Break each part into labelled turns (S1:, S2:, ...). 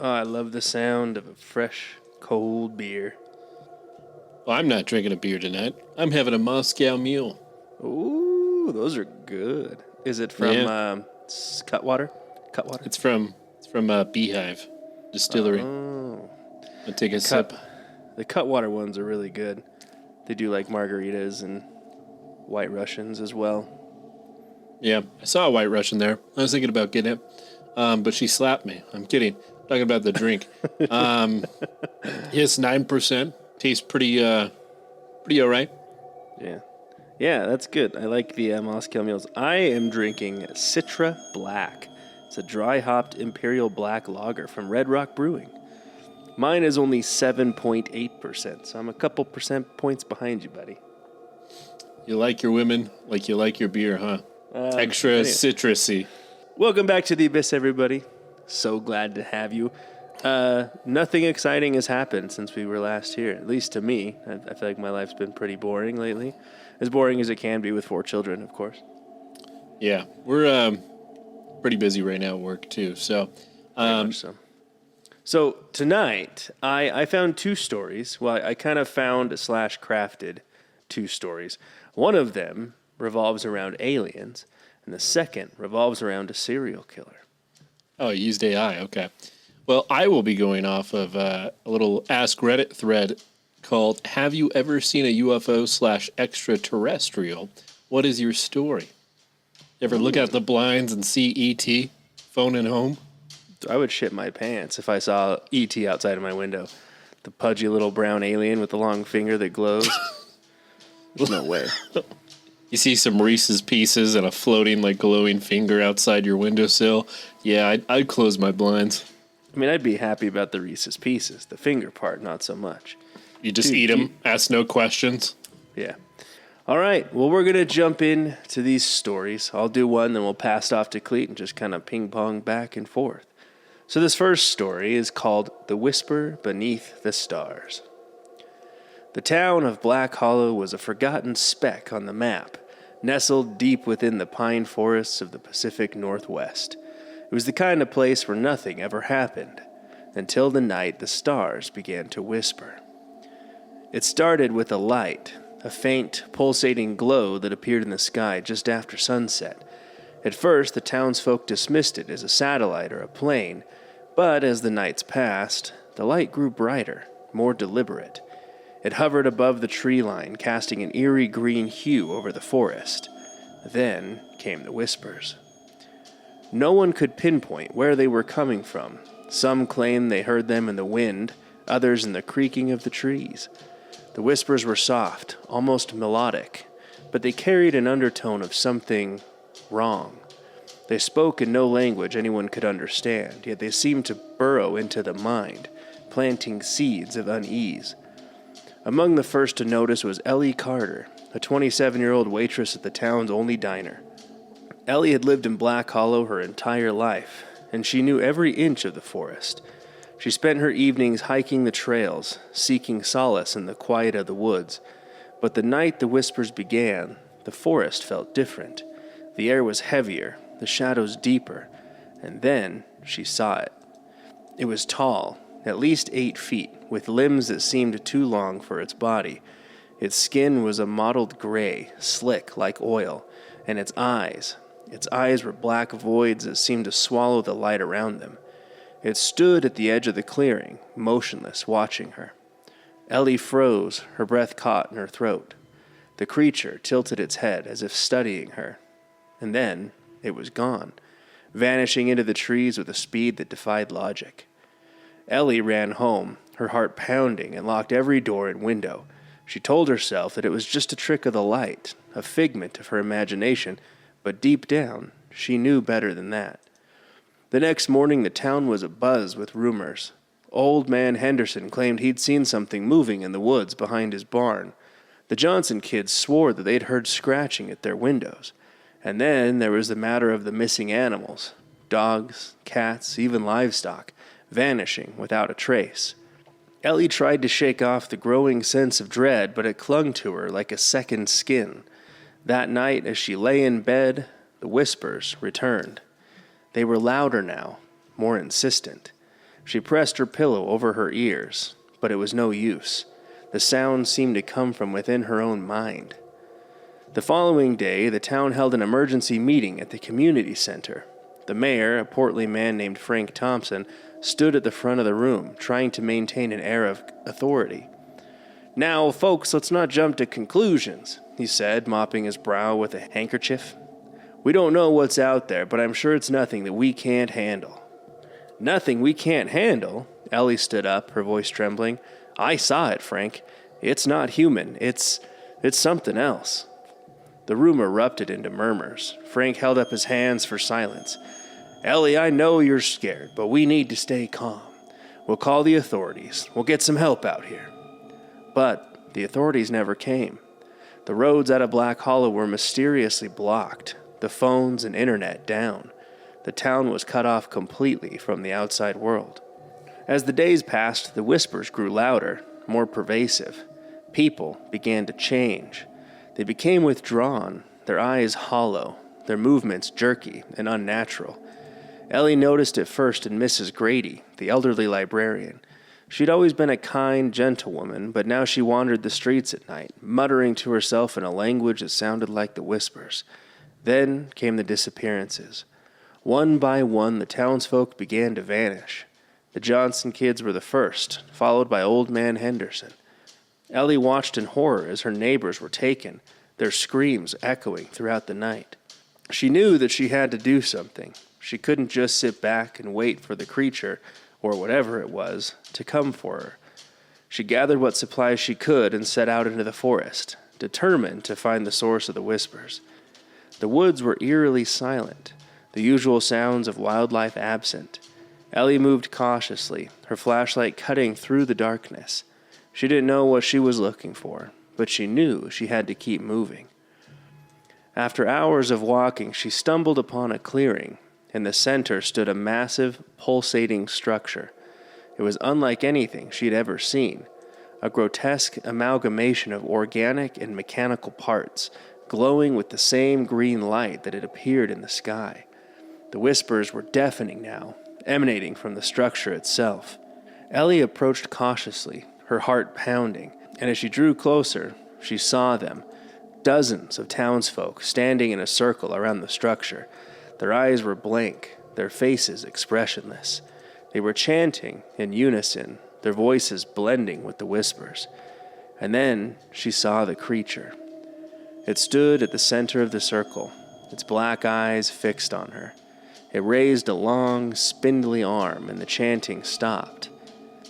S1: Oh, I love the sound of a fresh, cold beer.
S2: Well, I'm not drinking a beer tonight. I'm having a Moscow Mule.
S1: Ooh, those are good. Is it from Cutwater? Cutwater?
S2: It's from Beehive Distillery.
S1: Oh.
S2: I'll take a sip.
S1: The Cutwater ones are really good. They do like margaritas and White Russians as well.
S2: Yeah, I saw a White Russian there. I was thinking about getting it, but she slapped me. I'm kidding. Talking about the drink. Yes, 9%. Tastes pretty all right.
S1: Yeah. Yeah, that's good. I like the Moscow Mules. I am drinking Citra Black. It's a dry-hopped Imperial Black Lager from Red Rock Brewing. Mine is only 7.8%, so I'm a couple percent points behind you, buddy.
S2: You like your women like you like your beer, huh? Extra citrusy.
S1: Welcome back to The Abyss, everybody. So glad to have you. Nothing exciting has happened since we were last here, at least to me. I feel like my life's been pretty boring lately. As boring as it can be with 4 children, of course.
S2: Yeah, we're pretty busy right now at work, too. So,
S1: Very much so. So tonight, I found 2 stories. Well, I kind of found / crafted 2 stories. One of them revolves around aliens, and the second revolves around a serial killer.
S2: Oh, you used AI. Okay. Well, I will be going off of a little Ask Reddit thread called "Have you ever seen a UFO / extraterrestrial? What is your story?" You ever look out the blinds and see ET phoning home?
S1: I would shit my pants if I saw E.T. outside of my window. The pudgy little brown alien with the long finger that glows. There's no way.
S2: You see some Reese's Pieces and a floating, like, glowing finger outside your windowsill. Yeah, I'd close my blinds.
S1: I mean, I'd be happy about the Reese's Pieces. The finger part, not so much.
S2: You just eat them, ask no questions.
S1: Yeah. All right. Well, we're going to jump into these stories. I'll do one, then we'll pass it off to Cleet and just kind of ping-pong back and forth. So this first story is called The Whisper Beneath the Stars. The town of Black Hollow was a forgotten speck on the map, nestled deep within the pine forests of the Pacific Northwest. It was the kind of place where nothing ever happened, until the night the stars began to whisper. It started with a light, a faint, pulsating glow that appeared in the sky just after sunset. At first, the townsfolk dismissed it as a satellite or a plane, but as the nights passed, the light grew brighter, more deliberate. It hovered above the tree line, casting an eerie green hue over the forest. Then came the whispers. No one could pinpoint where they were coming from. Some claimed they heard them in the wind, others in the creaking of the trees. The whispers were soft, almost melodic, but they carried an undertone of something wrong. They spoke in no language anyone could understand, yet they seemed to burrow into the mind, planting seeds of unease. Among the first to notice was Ellie Carter, a 27-year-old waitress at the town's only diner. Ellie had lived in Black Hollow her entire life, and she knew every inch of the forest. She spent her evenings hiking the trails, seeking solace in the quiet of the woods. But the night the whispers began, the forest felt different. The air was heavier, the shadows deeper, and then she saw it. It was tall, at least 8 feet, with limbs that seemed too long for its body. Its skin was a mottled gray, slick like oil, and its eyes were black voids that seemed to swallow the light around them. It stood at the edge of the clearing, motionless, watching her. Ellie froze, her breath caught in her throat. The creature tilted its head as if studying her, and then it was gone, vanishing into the trees with a speed that defied logic. Ellie ran home, her heart pounding, and locked every door and window. She told herself that it was just a trick of the light, a figment of her imagination, but deep down, she knew better than that. The next morning, the town was abuzz with rumors. Old Man Henderson claimed he'd seen something moving in the woods behind his barn. The Johnson kids swore that they'd heard scratching at their windows. And then there was the matter of the missing animals, dogs, cats, even livestock, vanishing without a trace. Ellie tried to shake off the growing sense of dread, but it clung to her like a second skin. That night, as she lay in bed, the whispers returned. They were louder now, more insistent. She pressed her pillow over her ears, but it was no use. The sound seemed to come from within her own mind. The following day, the town held an emergency meeting at the community center. The mayor, a portly man named Frank Thompson, stood at the front of the room, trying to maintain an air of authority. "Now, folks, let's not jump to conclusions," he said, mopping his brow with a handkerchief. "We don't know what's out there, but I'm sure it's nothing that we can't handle." "Nothing we can't handle?" Ellie stood up, her voice trembling. "I saw it, Frank. It's not human. It's something else." The room erupted into murmurs. Frank held up his hands for silence. "Ellie, I know you're scared, but we need to stay calm. We'll call the authorities. We'll get some help out here." But the authorities never came. The roads out of Black Hollow were mysteriously blocked, the phones and internet down. The town was cut off completely from the outside world. As the days passed, the whispers grew louder, more pervasive. People began to change. They became withdrawn, their eyes hollow, their movements jerky and unnatural. Ellie noticed it first in Mrs. Grady, the elderly librarian. She'd always been a kind, gentle woman, but now she wandered the streets at night, muttering to herself in a language that sounded like the whispers. Then came the disappearances. One by one, the townsfolk began to vanish. The Johnson kids were the first, followed by Old Man Henderson. Ellie watched in horror as her neighbors were taken, their screams echoing throughout the night. She knew that she had to do something. She couldn't just sit back and wait for the creature, or whatever it was, to come for her. She gathered what supplies she could and set out into the forest, determined to find the source of the whispers. The woods were eerily silent, the usual sounds of wildlife absent. Ellie moved cautiously, her flashlight cutting through the darkness. She didn't know what she was looking for, but she knew she had to keep moving. After hours of walking, she stumbled upon a clearing. In the center stood a massive, pulsating structure. It was unlike anything she'd ever seen, a grotesque amalgamation of organic and mechanical parts, glowing with the same green light that had appeared in the sky. The whispers were deafening now, emanating from the structure itself. Ellie approached cautiously, her heart pounding, and as she drew closer, she saw them, dozens of townsfolk standing in a circle around the structure. Their eyes were blank, their faces expressionless. They were chanting in unison, their voices blending with the whispers. And then she saw the creature. It stood at the center of the circle, its black eyes fixed on her. It raised a long, spindly arm, and the chanting stopped.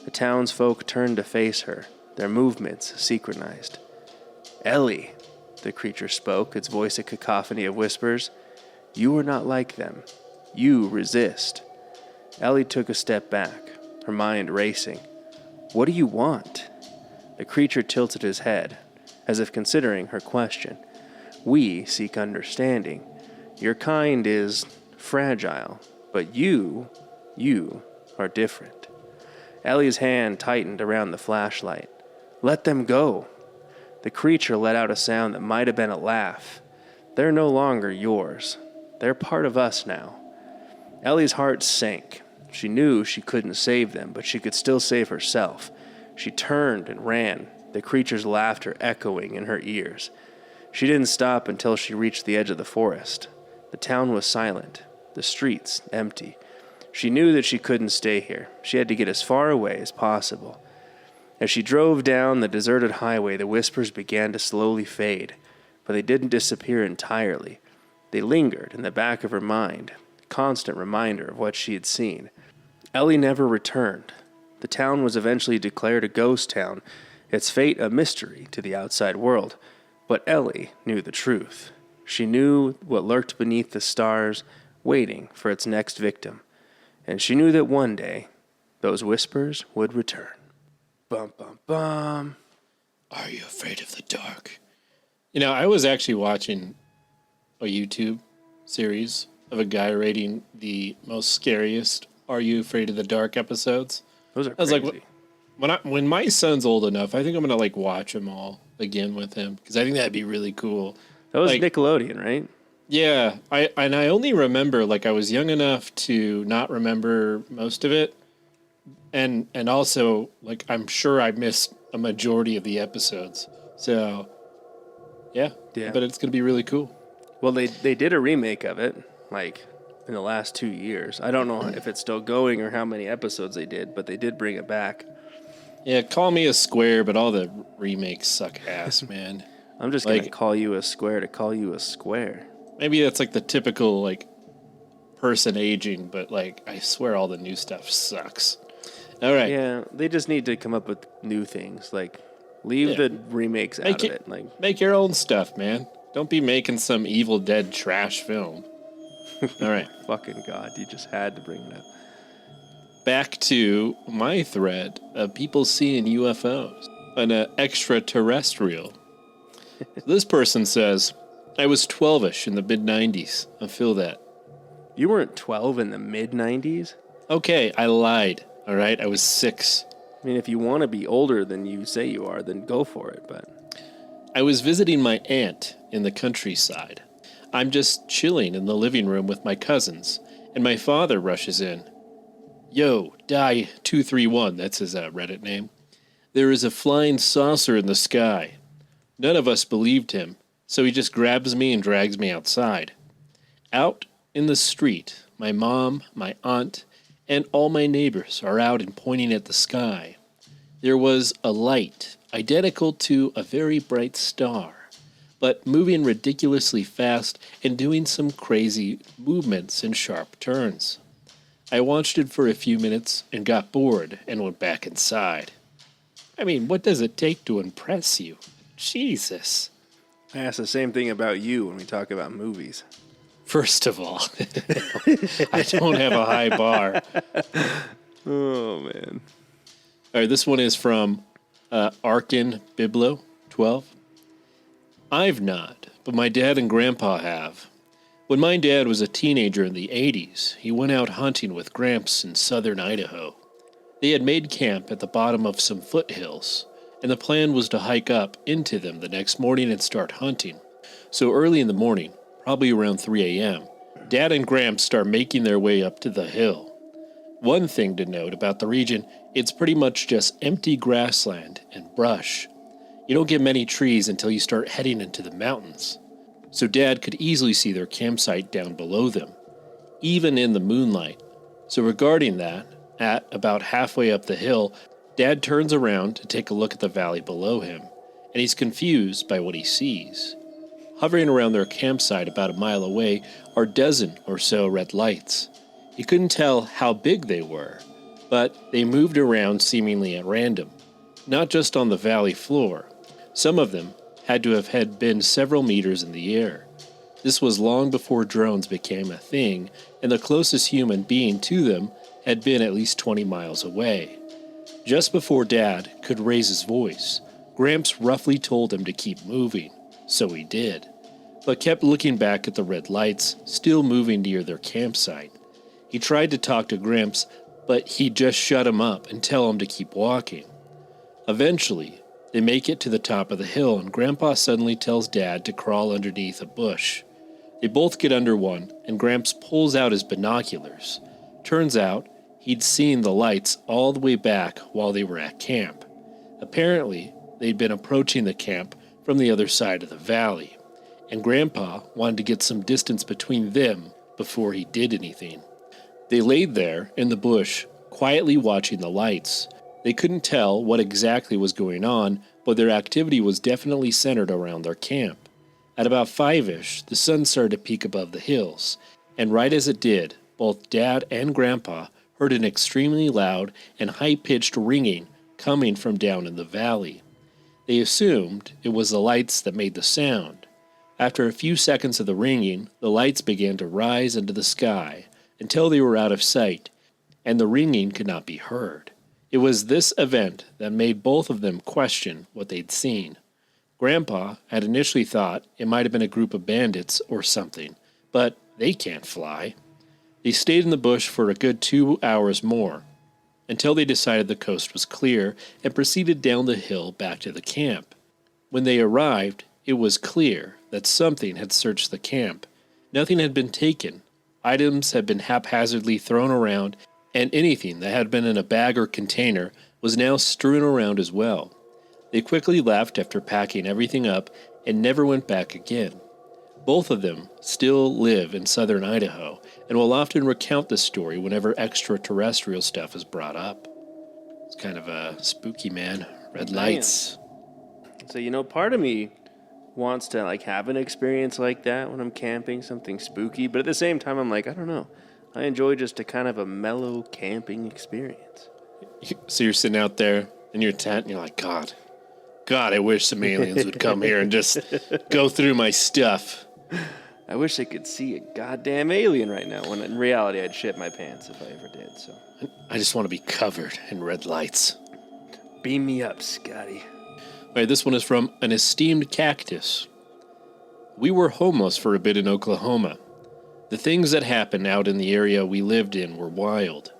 S1: The townsfolk turned to face her, their movements synchronized. "Ellie," the creature spoke, its voice a cacophony of whispers. "You are not like them. You resist." Ellie took a step back, her mind racing. "What do you want?" The creature tilted his head, as if considering her question. "We seek understanding. Your kind is fragile, but you are different." Ellie's hand tightened around the flashlight. "Let them go." The creature let out a sound that might have been a laugh. "They're no longer yours. They're part of us now." Ellie's heart sank. She knew she couldn't save them, but she could still save herself. She turned and ran, the creature's laughter echoing in her ears. She didn't stop until she reached the edge of the forest. The town was silent, the streets empty. She knew that she couldn't stay here. She had to get as far away as possible. As she drove down the deserted highway, the whispers began to slowly fade, but they didn't disappear entirely. They lingered in the back of her mind, a constant reminder of what she had seen. Ellie never returned. The town was eventually declared a ghost town, its fate a mystery to the outside world. But Ellie knew the truth. She knew what lurked beneath the stars, waiting for its next victim. And she knew that one day, those whispers would return. Bum, bum, bum.
S2: Are you afraid of the dark? You know, I was actually watching a YouTube series of a guy rating the most scariest Are You Afraid of the Dark episodes.
S1: Those are
S2: I was
S1: crazy.
S2: like, when my son's old enough, I think I'm going to watch them all again with him because I think that'd be really cool.
S1: That was Nickelodeon, right?
S2: Yeah, I only remember, I was young enough to not remember most of it, And also, like, I'm sure I missed a majority of the episodes. So, yeah.
S1: Yeah.
S2: But it's going to be really cool.
S1: Well, they did a remake of it, like, in the last 2 years. I don't know if it's still going or how many episodes they did, but they did bring it back.
S2: Yeah, call me a square, but all the remakes suck ass, man.
S1: I'm just going to call you a square to call you a square.
S2: Maybe that's like the typical, like, person aging, but, like, I swear all the new stuff sucks. All right.
S1: Yeah, they just need to come up with new things. Like, leave the remakes out of it. Like,
S2: make your own stuff, man. Don't be making some Evil Dead trash film. All right.
S1: fucking God, you just had to bring it up.
S2: Back to my thread of people seeing UFOs, an extraterrestrial. This person says, I was 12-ish in the mid-90s. I feel that.
S1: You weren't 12 in the mid-90s?
S2: Okay, I lied. All right, I was 6.
S1: I mean, if you want to be older than you say you are, then go for it, but...
S2: I was visiting my aunt in the countryside. I'm just chilling in the living room with my cousins, and my father rushes in. Yo, Die 231, that's his Reddit name. There is a flying saucer in the sky. None of us believed him, so he just grabs me and drags me outside. Out in the street, my mom, my aunt, and all my neighbors are out and pointing at the sky. There was a light, identical to a very bright star, but moving ridiculously fast and doing some crazy movements and sharp turns. I watched it for a few minutes and got bored and went back inside. I mean, what does it take to impress you? Jesus.
S1: I ask the same thing about you when we talk about movies.
S2: First of all, I don't have a high bar.
S1: Oh, man.
S2: All right, this one is from Arkin Biblo, 12. I've not, but my dad and grandpa have. When my dad was a teenager in the 80s, he went out hunting with Gramps in southern Idaho. They had made camp at the bottom of some foothills, and the plan was to hike up into them the next morning and start hunting. So early in the morning, probably around 3 a.m., Dad and Gramps start making their way up to the hill. One thing to note about the region, it's pretty much just empty grassland and brush. You don't get many trees until you start heading into the mountains. So Dad could easily see their campsite down below them, even in the moonlight. So regarding that, at about halfway up the hill, Dad turns around to take a look at the valley below him, and he's confused by what he sees. Hovering around their campsite about a mile away are a dozen or so red lights. He couldn't tell how big they were, but they moved around seemingly at random, not just on the valley floor. Some of them had to have been several meters in the air. This was long before drones became a thing, and the closest human being to them had been at least 20 miles away. Just before Dad could raise his voice, Gramps roughly told him to keep moving, so he did, but kept looking back at the red lights, still moving near their campsite. He tried to talk to Gramps, but he'd just shut him up and tell him to keep walking. Eventually, they make it to the top of the hill, and Grandpa suddenly tells Dad to crawl underneath a bush. They both get under one, and Gramps pulls out his binoculars. Turns out, he'd seen the lights all the way back while they were at camp. Apparently, they'd been approaching the camp from the other side of the valley, and Grandpa wanted to get some distance between them before he did anything. They laid there in the bush, quietly watching the lights. They couldn't tell what exactly was going on, but their activity was definitely centered around their camp. At about 5-ish, the sun started to peak above the hills, and right as it did, both Dad and Grandpa heard an extremely loud and high-pitched ringing coming from down in the valley. They assumed it was the lights that made the sound. After a few seconds of the ringing, the lights began to rise into the sky until they were out of sight, and the ringing could not be heard. It was this event that made both of them question what they'd seen. Grandpa had initially thought it might have been a group of bandits or something, but they can't fly. They stayed in the bush for a good 2 hours more, until they decided the coast was clear and proceeded down the hill back to the camp. When they arrived, it was clear that something had searched the camp. Nothing had been taken. Items had been haphazardly thrown around, and anything that had been in a bag or container was now strewn around as well. They quickly left after packing everything up and never went back again. Both of them still live in southern Idaho and will often recount this story whenever extraterrestrial stuff is brought up. It's kind of a spooky, man. Red lights.
S1: So, part of me wants to have an experience like that when I'm camping, something spooky, but at the same time I'm like, I don't know. I enjoy just a kind of a mellow camping experience.
S2: So you're sitting out there in your tent and you're like, God, I wish some aliens would come here and just go through my stuff.
S1: I wish I could see a goddamn alien right now, when in reality I'd shit my pants if I ever did, so.
S2: I just want to be covered in red lights.
S1: Beam me up, Scotty.
S2: All right, this one is from an esteemed cactus. We were homeless for a bit in Oklahoma. The things that happened out in the area we lived in were wild.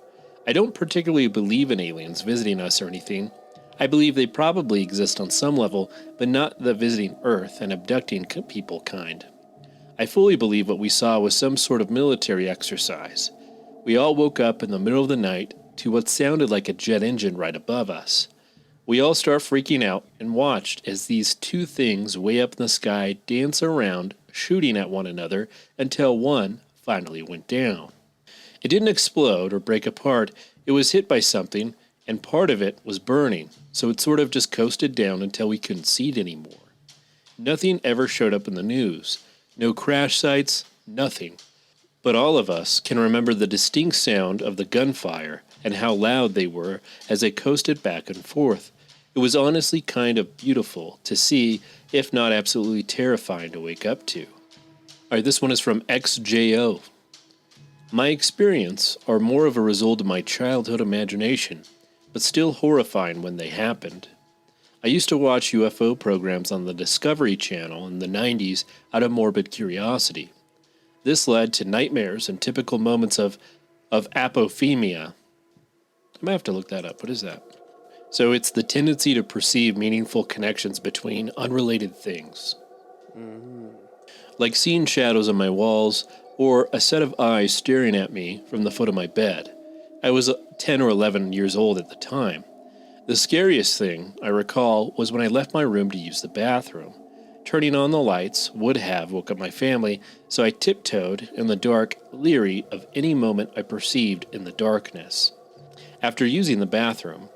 S2: I don't particularly believe in aliens visiting us or anything. I believe they probably exist on some level, but not the visiting Earth and abducting people kind. I fully believe what we saw was some sort of military exercise. We all woke up in the middle of the night to what sounded like a jet engine right above us. We all start freaking out and watched as these two things way up in the sky dance around, shooting at one another until one finally went down. It didn't explode or break apart. It was hit by something, and part of it was burning, so it sort of just coasted down until we couldn't see it anymore. Nothing ever showed up in the news. No crash sites, nothing. But all of us can remember the distinct sound of the gunfire and how loud they were as they coasted back and forth. It was honestly kind of beautiful to see, if not absolutely terrifying to wake up to. All right, this one is from XJO. My experience are more of a result of my childhood imagination, but still horrifying when they happened. I used to watch UFO programs on the Discovery Channel in the 90s out of morbid curiosity. This led to nightmares and typical moments of apophenia. I might have to look that up. What is that? So it's the tendency to perceive meaningful connections between unrelated things. Like seeing shadows on my walls or a set of eyes staring at me from the foot of my bed. I was 10 or 11 years old at the time. The scariest thing I recall was when I left my room to use the bathroom. Turning on the lights would have woke up my family, so I tiptoed in the dark, leery of any moment I perceived in the darkness. After using the bathroom,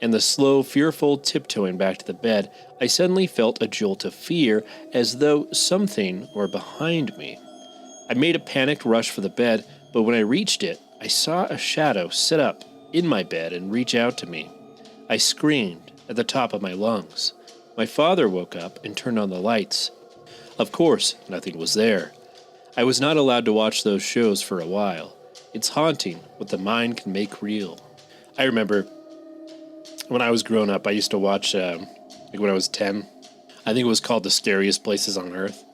S2: and the slow, fearful tiptoeing back to the bed, I suddenly felt a jolt of fear, as though something were behind me. I made a panicked rush for the bed, but when I reached it, I saw a shadow sit up in my bed and reach out to me. I screamed at the top of my lungs. My father woke up and turned on the lights. Of course, nothing was there. I was not allowed to watch those shows for a while. It's haunting what the mind can make real. I remember when I was growing up, I used to watch, when I was 10, I think it was called The Scariest Places on Earth,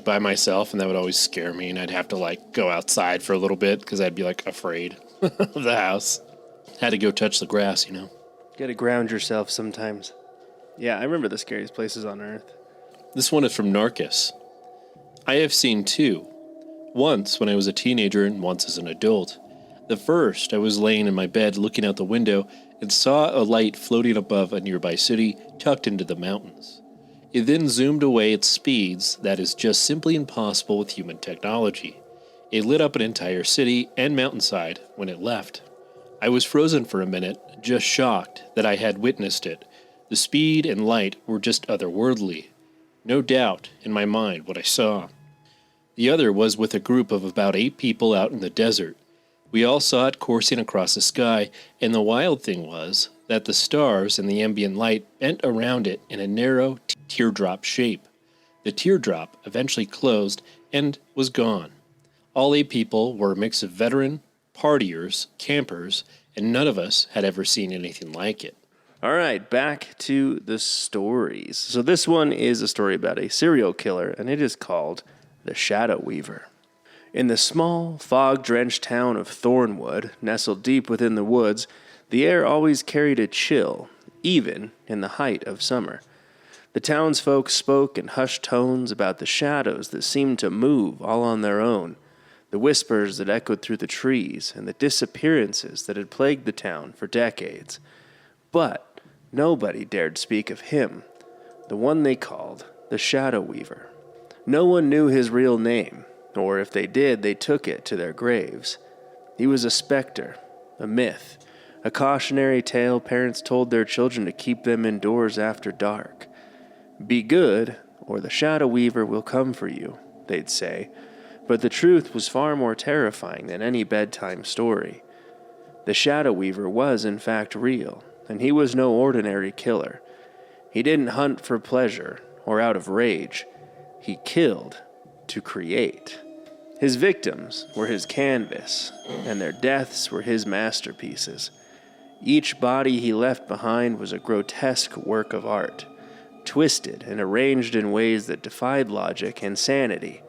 S2: by myself, and that would always scare me, and I'd have to, go outside for a little bit, because I'd be, afraid of the house. Had to go touch the grass,
S1: Gotta ground yourself sometimes. Yeah, I remember The Scariest Places on Earth.
S2: This one is from Narcus. I have seen two. Once when I was a teenager and once as an adult. The first, I was laying in my bed looking out the window and saw a light floating above a nearby city tucked into the mountains. It then zoomed away at speeds that is just simply impossible with human technology. It lit up an entire city and mountainside when it left. I was frozen for a minute, just shocked that I had witnessed it. The speed and light were just otherworldly. No doubt in my mind what I saw. The other was with a group of about 8 people out in the desert. We all saw it coursing across the sky, and the wild thing was that the stars and the ambient light bent around it in a narrow teardrop shape. The teardrop eventually closed and was gone. All 8 people were a mix of veteran, partiers, campers, and none of us had ever seen anything like it.
S1: All right, back to the stories. So this one is a story about a serial killer, and it is called The Shadow Weaver. In the small, fog-drenched town of Thornwood, nestled deep within the woods, the air always carried a chill, even in the height of summer. The townsfolk spoke in hushed tones about the shadows that seemed to move all on their own. the whispers that echoed through the trees, and the disappearances that had plagued the town for decades. But nobody dared speak of him, the one they called the Shadow Weaver. No one knew his real name, or if they did, they took it to their graves. He was a specter, a myth, a cautionary tale parents told their children to keep them indoors after dark. Be good, or the Shadow Weaver will come for you, they'd say. But the truth was far more terrifying than any bedtime story. The Shadow Weaver was, in fact, real, and he was no ordinary killer. He didn't hunt for pleasure or out of rage. He killed to create. His victims were his canvas, and their deaths were his masterpieces. Each body he left behind was a grotesque work of art, twisted and arranged in ways that defied logic and sanity.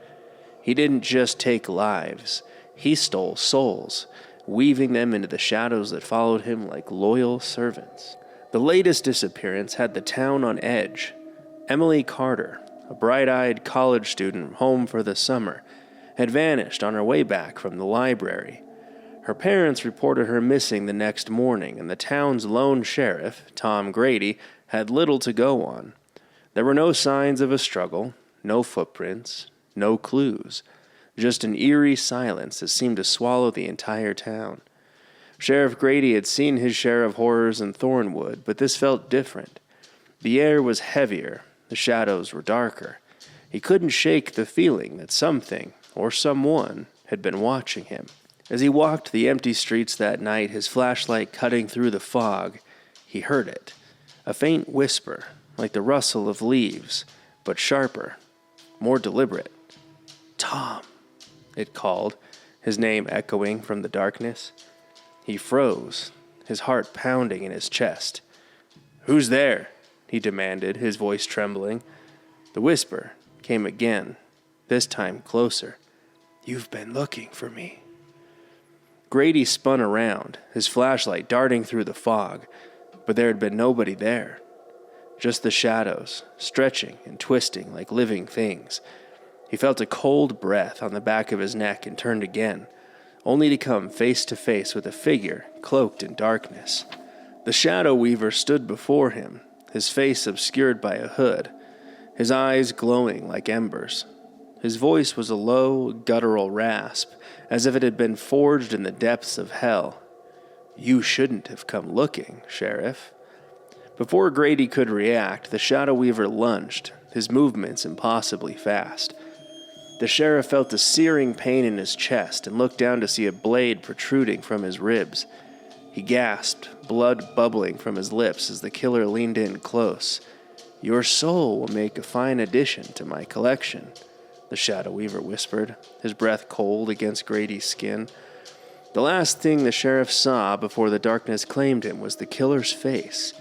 S1: He didn't just take lives, he stole souls, weaving them into the shadows that followed him like loyal servants. The latest disappearance had the town on edge. Emily Carter, a bright-eyed college student home for the summer, had vanished on her way back from the library. Her parents reported her missing the next morning, and the town's lone sheriff, Tom Grady, had little to go on. There were no signs of a struggle, no footprints, no clues, just an eerie silence that seemed to swallow the entire town. Sheriff Grady had seen his share of horrors in Thornwood, but this felt different. The air was heavier, the shadows were darker. He couldn't shake the feeling that something, or someone, had been watching him. As he walked the empty streets that night, his flashlight cutting through the fog, he heard it. A faint whisper, like the rustle of leaves, but sharper, more deliberate. "Tom," it called, his name echoing from the darkness. He froze, his heart pounding in his chest. "Who's there?" he demanded, his voice trembling. The whisper came again, this time closer. "You've been looking for me." Grady spun around, his flashlight darting through the fog, but there had been nobody there. Just the shadows, stretching and twisting like living things. He felt a cold breath on the back of his neck and turned again, only to come face to face with a figure cloaked in darkness. The Shadow Weaver stood before him, his face obscured by a hood, his eyes glowing like embers. His voice was a low, guttural rasp, as if it had been forged in the depths of hell. "You shouldn't have come looking, Sheriff." Before Grady could react, the Shadow Weaver lunged, his movements impossibly fast. The sheriff felt a searing pain in his chest and looked down to see a blade protruding from his ribs. He gasped, blood bubbling from his lips as the killer leaned in close. "Your soul will make a fine addition to my collection," the Shadow Weaver whispered, his breath cold against Grady's skin. The last thing the sheriff saw before the darkness claimed him was the killer's face,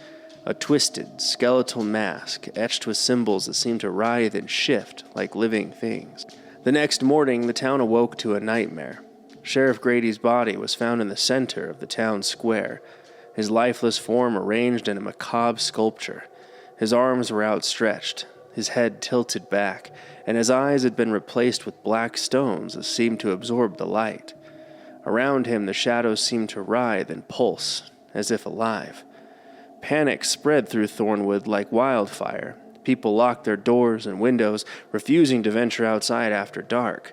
S1: a twisted, skeletal mask etched with symbols that seemed to writhe and shift like living things. The next morning, the town awoke to a nightmare. Sheriff Grady's body was found in the center of the town square, his lifeless form arranged in a macabre sculpture. His arms were outstretched, his head tilted back, and his eyes had been replaced with black stones that seemed to absorb the light. Around him, the shadows seemed to writhe and pulse, as if alive. Panic spread through Thornwood like wildfire. People locked their doors and windows, refusing to venture outside after dark.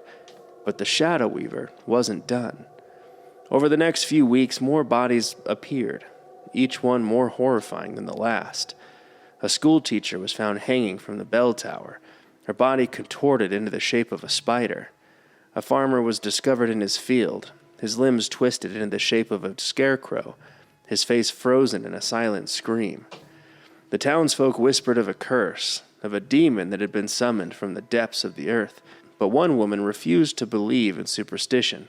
S1: But the Shadow Weaver wasn't done. Over the next few weeks, more bodies appeared, each one more horrifying than the last. A schoolteacher was found hanging from the bell tower, her body contorted into the shape of a spider. A farmer was discovered in his field, his limbs twisted into the shape of a scarecrow, his face frozen in a silent scream. The townsfolk whispered of a curse, of a demon that had been summoned from the depths of the earth, but one woman refused to believe in superstition.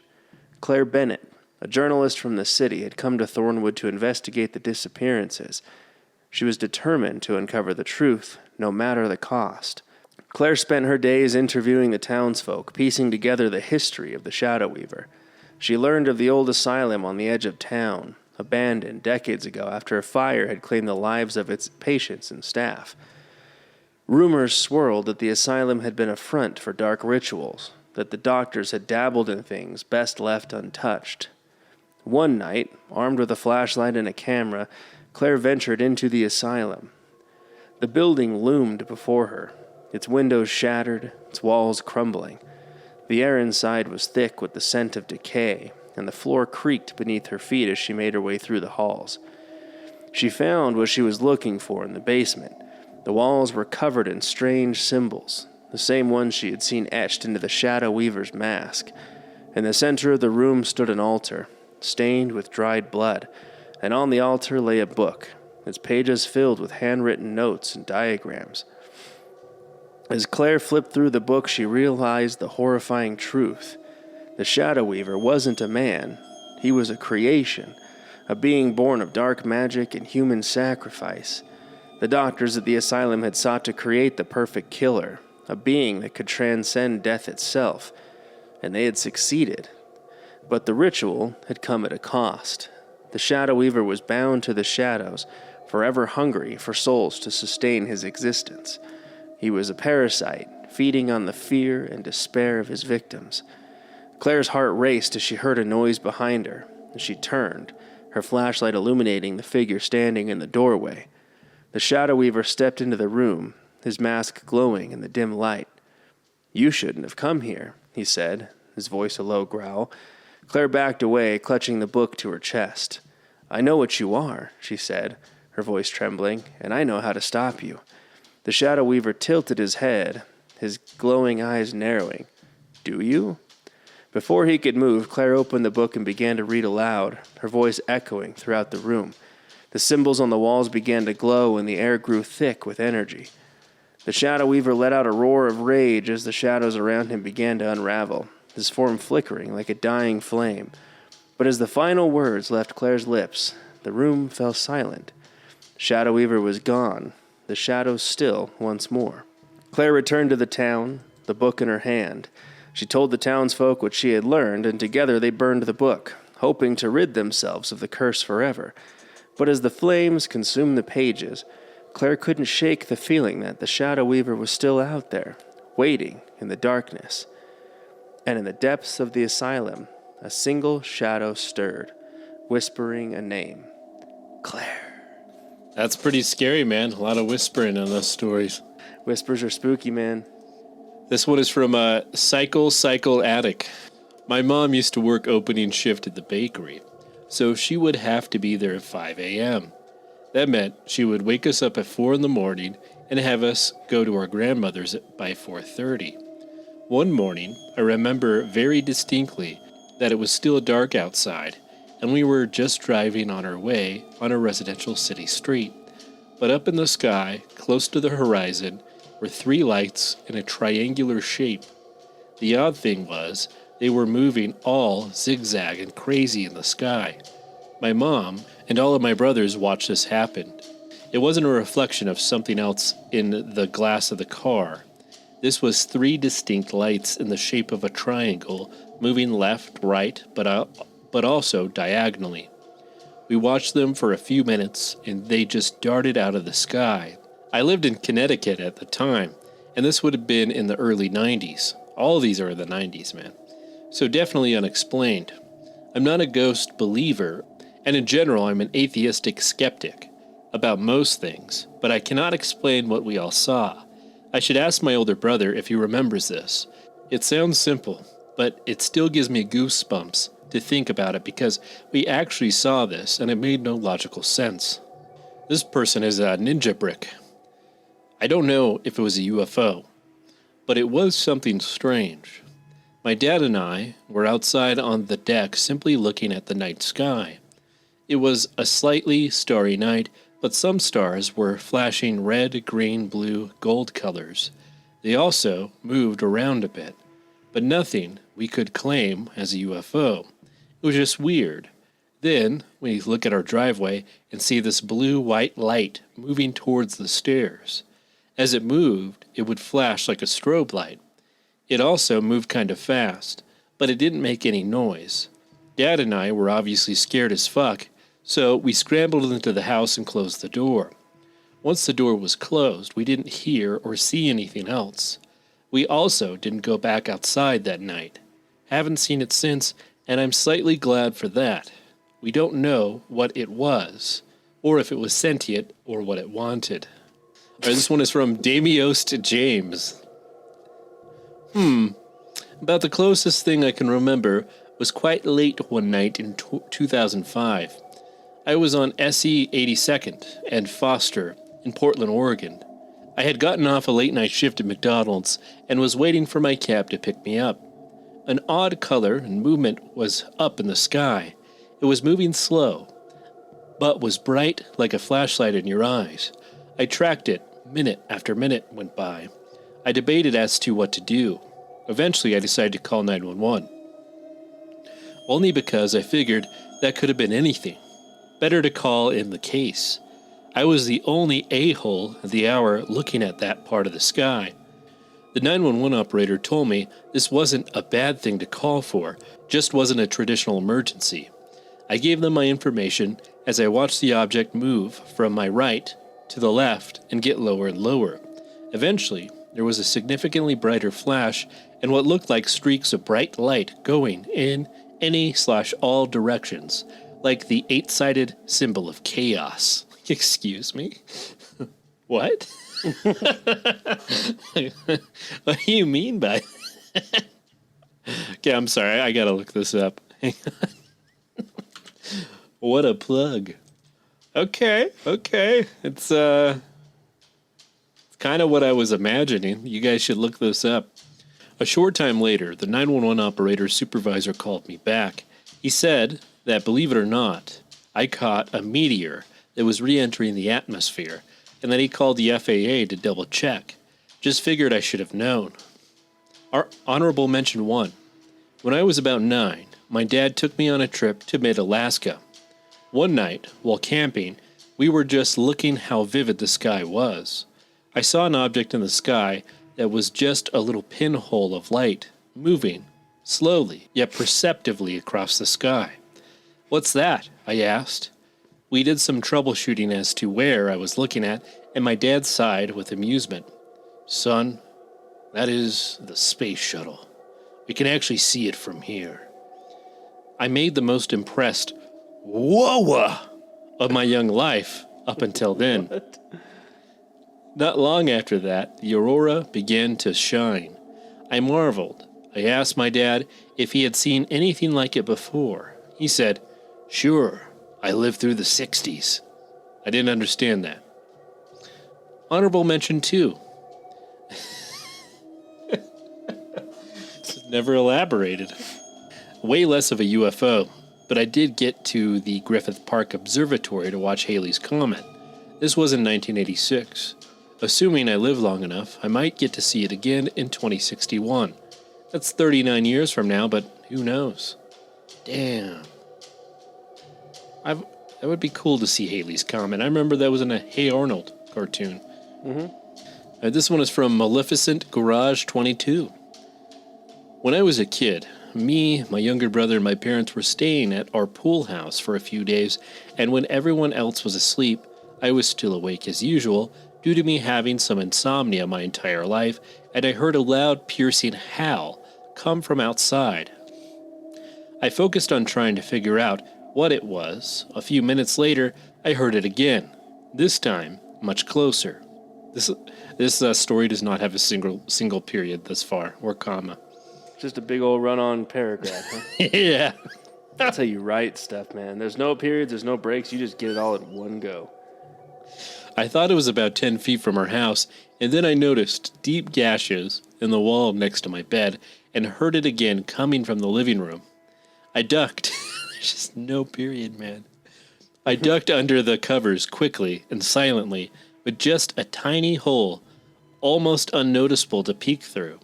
S1: Claire Bennett, a journalist from the city, had come to Thornwood to investigate the disappearances. She was determined to uncover the truth, no matter the cost. Claire spent her days interviewing the townsfolk, piecing together the history of the Shadow Weaver. She learned of the old asylum on the edge of town, abandoned decades ago after a fire had claimed the lives of its patients and staff. Rumors swirled that the asylum had been a front for dark rituals, that the doctors had dabbled in things best left untouched. One night, armed with a flashlight and a camera, Claire ventured into the asylum. The building loomed before her, its windows shattered, its walls crumbling. The air inside was thick with the scent of decay, and the floor creaked beneath her feet as she made her way through the halls. She found what she was looking for in the basement. The walls were covered in strange symbols, the same ones she had seen etched into the Shadow Weaver's mask. In the center of the room stood an altar, stained with dried blood, and on the altar lay a book, its pages filled with handwritten notes and diagrams. As Claire flipped through the book, she realized the horrifying truth. The Shadow Weaver wasn't a man. He was a creation, a being born of dark magic and human sacrifice. The doctors at the asylum had sought to create the perfect killer, a being that could transcend death itself, and they had succeeded. But the ritual had come at a cost. The Shadow Weaver was bound to the shadows, forever hungry for souls to sustain his existence. He was a parasite, feeding on the fear and despair of his victims. Claire's heart raced as she heard a noise behind her, and she turned, her flashlight illuminating the figure standing in the doorway. The Shadow Weaver stepped into the room, his mask glowing in the dim light. "You shouldn't have come here," he said, his voice a low growl. Claire backed away, clutching the book to her chest. "I know what you are," she said, her voice trembling, "and I know how to stop you." The Shadow Weaver tilted his head, his glowing eyes narrowing. "Do you?" Before he could move, Claire opened the book and began to read aloud, her voice echoing throughout the room. The symbols on the walls began to glow, and the air grew thick with energy. The Shadow Weaver let out a roar of rage as the shadows around him began to unravel, his form flickering like a dying flame. But as the final words left Claire's lips, the room fell silent. Shadow Weaver was gone, the shadows still once more. Claire returned to the town, the book in her hand. She told the townsfolk what she had learned, and together they burned the book, hoping to rid themselves of the curse forever. But as the flames consumed the pages, Claire couldn't shake the feeling that the Shadow Weaver was still out there, waiting in the darkness. And in the depths of the asylum, a single shadow stirred, whispering a name. Claire.
S2: That's pretty scary, man. A lot of whispering in those stories.
S1: Whispers are spooky, man.
S2: This one is from Cycle Attic. My mom used to work opening shift at the bakery, so she would have to be there at 5 a.m. That meant she would wake us up at 4 in the morning and have us go to our grandmother's by 4:30. One morning, I remember very distinctly that it was still dark outside, and we were just driving on our way on a residential city street. But up in the sky, close to the horizon, were 3 lights in a triangular shape. The odd thing was, they were moving all zigzag and crazy in the sky. My mom and all of my brothers watched this happen. It wasn't a reflection of something else in the glass of the car. This was 3 distinct lights in the shape of a triangle, moving left, right, but also diagonally. We watched them for a few minutes, and they just darted out of the sky. I lived in Connecticut at the time, and this would have been in the early 90s. All of these are in the 90s, man. So definitely unexplained. I'm not a ghost believer, and in general I'm an atheistic skeptic about most things, but I cannot explain what we all saw. I should ask my older brother if he remembers this. It sounds simple, but it still gives me goosebumps to think about it because we actually saw this and it made no logical sense. This person is a ninja brick. I don't know if it was a UFO, but it was something strange. My dad and I were outside on the deck simply looking at the night sky. It was a slightly starry night, but some stars were flashing red, green, blue, gold colors. They also moved around a bit, but nothing we could claim as a UFO. It was just weird. Then we look at our driveway and see this blue-white light moving towards the stairs. As it moved, it would flash like a strobe light. It also moved kind of fast, but it didn't make any noise. Dad and I were obviously scared as fuck, so we scrambled into the house and closed the door. Once the door was closed, we didn't hear or see anything else. We also didn't go back outside that night. Haven't seen it since, and I'm slightly glad for that. We don't know what it was, or if it was sentient, or what it wanted. All right, this one is from Damiost James. About the closest thing I can remember was quite late one night in 2005. I was on SE 82nd and Foster in Portland, Oregon. I had gotten off a late-night shift at McDonald's and was waiting for my cab to pick me up. An odd color and movement was up in the sky. It was moving slow, but was bright like a flashlight in your eyes. I tracked it. Minute after minute went by. I debated as to what to do. Eventually, I decided to call 911. Only because I figured that could have been anything. Better to call in the case. I was the only a-hole at the hour looking at that part of the sky. The 911 operator told me this wasn't a bad thing to call for, just wasn't a traditional emergency. I gave them my information as I watched the object move from my right to the left and get lower and lower. Eventually, there was a significantly brighter flash and what looked like streaks of bright light going in any/all directions, like the 8-sided symbol of chaos. Excuse me? What? What do you mean by that? Okay, I'm sorry. I gotta look this up. Hang on. What a plug. Okay. It's kind of what I was imagining. You guys should look this up. A short time later, the 911 operator's supervisor called me back. He said that, believe it or not, I caught a meteor that was re-entering the atmosphere, and that he called the FAA to double check. Just figured I should have known. Our honorable mention 1. When I was about 9, my dad took me on a trip to mid-Alaska. One night, while camping, we were just looking how vivid the sky was. I saw an object in the sky that was just a little pinhole of light, moving, slowly, yet perceptively across the sky. "What's that?" I asked. We did some troubleshooting as to where I was looking at, and my dad sighed with amusement. "Son, that is the space shuttle. We can actually see it from here." I made the most impressed "whoa" of my young life up until then.
S1: What?
S2: Not long after that, the aurora began to shine. I marveled. I asked my dad if he had seen anything like it before. He said, "Sure, I lived through the 60s. I didn't understand that. Honorable mention 2. Never elaborated. Way less of a UFO, but I did get to the Griffith Park Observatory to watch Halley's Comet. This was in 1986. Assuming I live long enough, I might get to see it again in 2061. That's 39 years from now, but who knows? Damn. That would be cool to see Halley's Comet. I remember that was in a Hey Arnold cartoon. This one is from Maleficent Garage 22. When I was a kid, me, my younger brother, and my parents were staying at our pool house for a few days, and when everyone else was asleep, I was still awake as usual, due to me having some insomnia my entire life, and I heard a loud, piercing howl come from outside. I focused on trying to figure out what it was. A few minutes later, I heard it again, this time much closer. This story does not have a single period thus far, or comma.
S1: Just a big old run-on paragraph, huh?
S2: Yeah.
S1: That's how you write stuff, man. There's no periods, there's no breaks. You just get it all at one go.
S2: I thought it was about 10 feet from our house, and then I noticed deep gashes in the wall next to my bed and heard it again coming from the living room. I ducked. There's just no period, man. I ducked under the covers quickly and silently, with just a tiny hole, almost unnoticeable to peek through.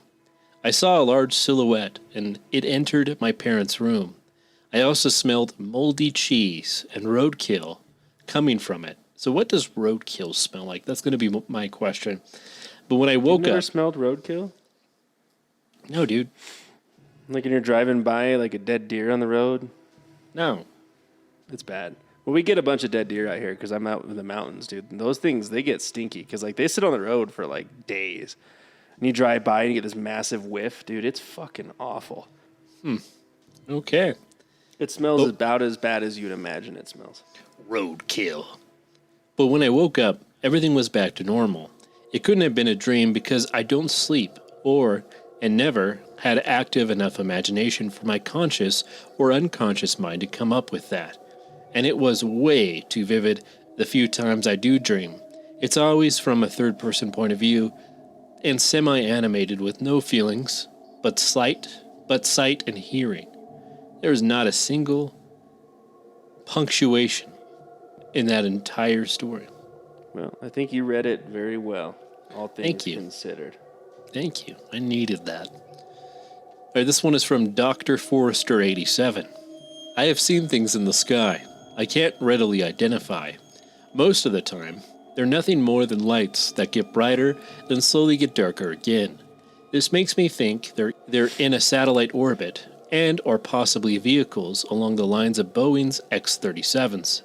S2: I saw a large silhouette, and it entered my parents' room. I also smelled moldy cheese and roadkill coming from it. So what does roadkill smell like? That's going to be my question. But when I woke
S1: You've never
S2: up...
S1: smelled roadkill?
S2: No, dude.
S1: Like when you're driving by like a dead deer on the road?
S2: No.
S1: It's bad. Well, we get a bunch of dead deer out here because I'm out in the mountains, dude. And those things, they get stinky because like they sit on the road for like days. And you drive by and you get this massive whiff. Dude, it's fucking awful.
S2: Okay.
S1: It smells about as bad as you'd imagine it smells.
S2: Roadkill. But when I woke up, everything was back to normal. It couldn't have been a dream because I don't sleep and never had active enough imagination for my conscious or unconscious mind to come up with that. And it was way too vivid the few times I do dream. It's always from a third-person point of view and semi-animated with no feelings, but sight and hearing. There is not a single punctuation in that entire story.
S1: Well, I think you read it very well, all things considered.
S2: Thank you. I needed that. All right, this one is from Dr. Forrester 87. I have seen things in the sky I can't readily identify. Most of the time, they're nothing more than lights that get brighter, then slowly get darker again. This makes me think they're in a satellite orbit and or possibly vehicles along the lines of Boeing's X-37s,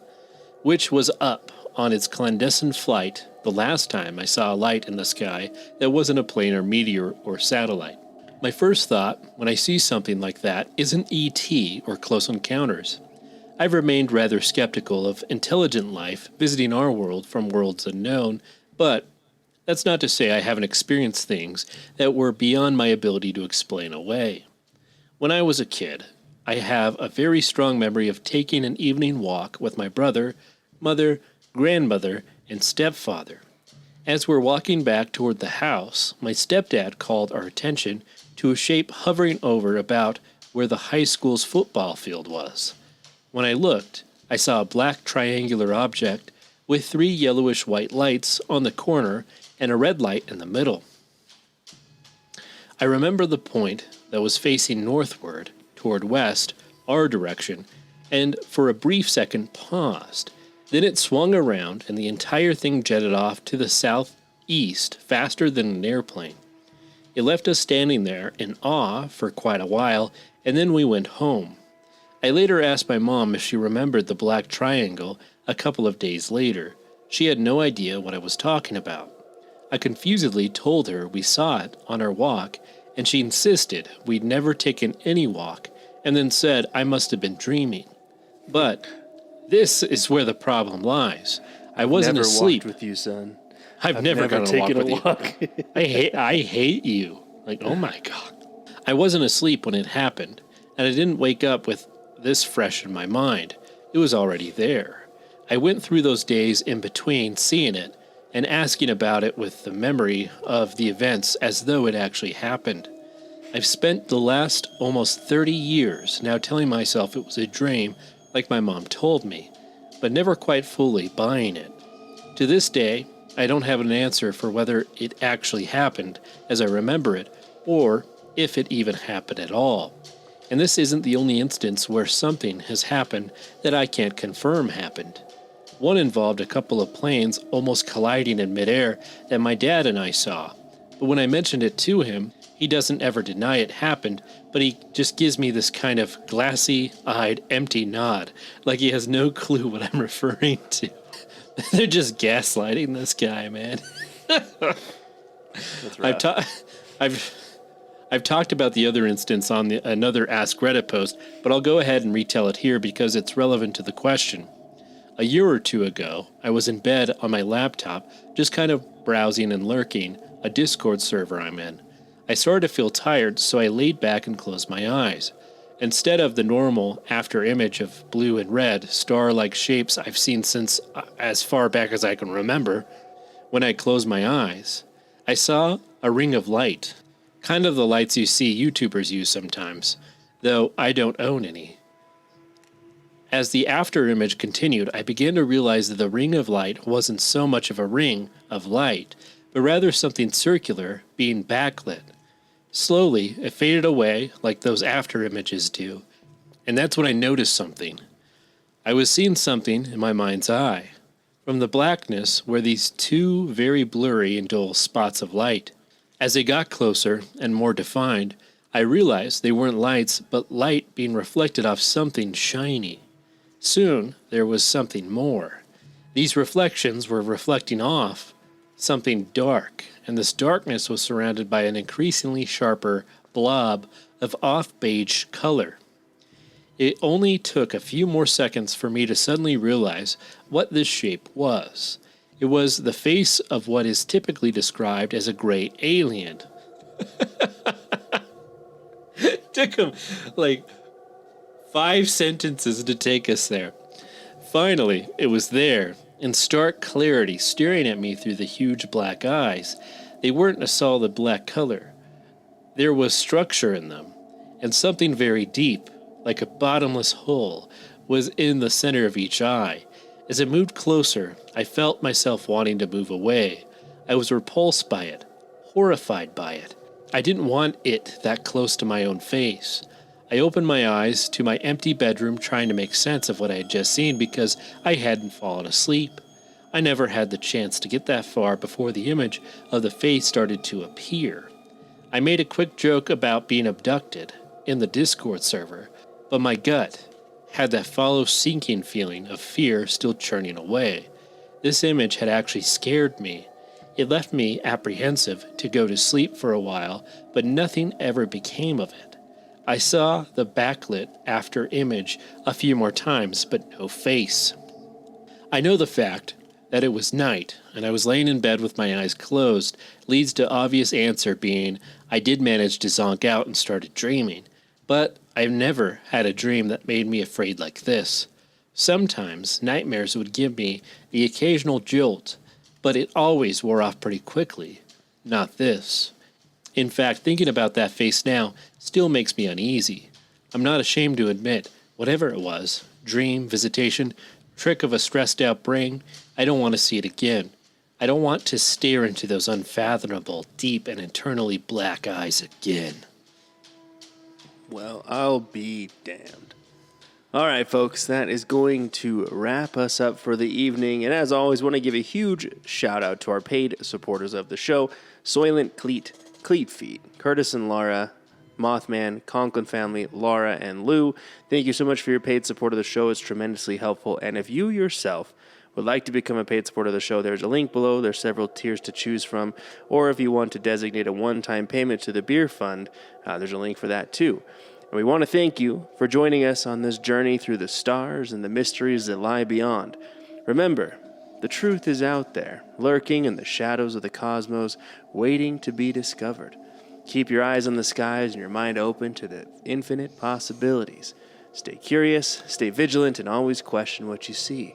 S2: which was up on its clandestine flight the last time I saw a light in the sky that wasn't a plane or meteor or satellite. My first thought when I see something like that isn't ET or Close Encounters. I've remained rather skeptical of intelligent life visiting our world from worlds unknown, but that's not to say I haven't experienced things that were beyond my ability to explain away. When I was a kid, I have a very strong memory of taking an evening walk with my brother, mother, grandmother, and stepfather. As we're walking back toward the house, my stepdad called our attention to a shape hovering over about where the high school's football field was. When I looked, I saw a black triangular object with 3 yellowish-white lights on the corner and a red light in the middle. I remember the point that was facing northward, toward west, our direction, and for a brief second paused. Then it swung around, and the entire thing jetted off to the southeast faster than an airplane. It left us standing there in awe for quite a while, and then we went home. I later asked my mom if she remembered the black triangle a couple of days later. She had no idea what I was talking about. I confusedly told her we saw it on our walk, and she insisted we'd never taken any walk, and then said I must have been dreaming. But this is where the problem lies. I wasn't asleep.
S1: Walked with you, son.
S2: I've never gone on a walk with you. I hate you. Like, oh my God. I wasn't asleep when it happened, and I didn't wake up with this fresh in my mind. It was already there. I went through those days in between seeing it and asking about it with the memory of the events as though it actually happened. I've spent the last almost 30 years now telling myself it was a dream like my mom told me, but never quite fully buying it. To this day, I don't have an answer for whether it actually happened as I remember it, or if it even happened at all. And this isn't the only instance where something has happened that I can't confirm happened. One involved a couple of planes almost colliding in midair that my dad and I saw, but when I mentioned it to him, he doesn't ever deny it happened, but he just gives me this kind of glassy-eyed, empty nod, like he has no clue what I'm referring to. They're just gaslighting this guy, man.
S1: That's right.
S2: I've talked about the other instance on another Ask Reddit post, but I'll go ahead and retell it here because it's relevant to the question. A year or two ago, I was in bed on my laptop, just kind of browsing and lurking, a Discord server I'm in. I started to feel tired, so I laid back and closed my eyes. Instead of the normal after image of blue and red, star-like shapes I've seen since as far back as I can remember, when I closed my eyes, I saw a ring of light. Kind of the lights you see YouTubers use sometimes, though I don't own any. As the after image continued, I began to realize that the ring of light wasn't so much of a ring of light, but rather something circular being backlit. Slowly, it faded away like those after images do, and that's when I noticed something. I was seeing something in my mind's eye. From the blackness were these 2 very blurry and dull spots of light. As they got closer and more defined, I realized they weren't lights, but light being reflected off something shiny. Soon, there was something more. These reflections were reflecting off something dark, and this darkness was surrounded by an increasingly sharper blob of off-beige color. It only took a few more seconds for me to suddenly realize what this shape was. It was the face of what is typically described as a gray alien. It took him like 5 sentences to take us there. Finally, it was there, in stark clarity, staring at me through the huge black eyes. They weren't a solid black color. There was structure in them, and something very deep, like a bottomless hole, was in the center of each eye. As it moved closer, I felt myself wanting to move away. I was repulsed by it, horrified by it. I didn't want it that close to my own face. I opened my eyes to my empty bedroom, trying to make sense of what I had just seen because I hadn't fallen asleep. I never had the chance to get that far before the image of the face started to appear. I made a quick joke about being abducted in the Discord server, but my gut had that follow sinking feeling of fear still churning away. This image had actually scared me. It left me apprehensive to go to sleep for a while, but nothing ever became of it. I saw the backlit after image a few more times, but no face. I know the fact that it was night, and I was laying in bed with my eyes closed, leads to obvious answer being I did manage to zonk out and started dreaming, but I've never had a dream that made me afraid like this. Sometimes nightmares would give me the occasional jolt, but it always wore off pretty quickly. Not this. In fact, thinking about that face now still makes me uneasy. I'm not ashamed to admit, whatever it was, dream, visitation, trick of a stressed out brain, I don't want to see it again. I don't want to stare into those unfathomable, deep, and eternally black eyes again.
S1: Well, I'll be damned. All right, folks, that is going to wrap us up for the evening. And as always, want to give a huge shout out to our paid supporters of the show, Soylent Cleat, Cleat Feet, Curtis and Laura, Mothman, Conklin Family, Laura, and Lou. Thank you so much for your paid support of the show. It's tremendously helpful. And if you yourself would like to become a paid supporter of the show, there's a link below. There's several tiers to choose from. Or if you want to designate a one-time payment to the beer fund, there's a link for that too. And we want to thank you for joining us on this journey through the stars and the mysteries that lie beyond. Remember, the truth is out there, lurking in the shadows of the cosmos, waiting to be discovered. Keep your eyes on the skies and your mind open to the infinite possibilities. Stay curious, stay vigilant, and always question what you see.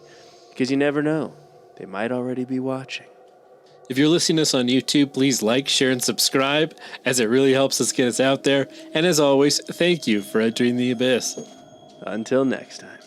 S1: Because you never know, they might already be watching.
S2: If you're listening to us on YouTube, please like, share, and subscribe, as it really helps us get us out there. And as always, thank you for entering the abyss.
S1: Until next time.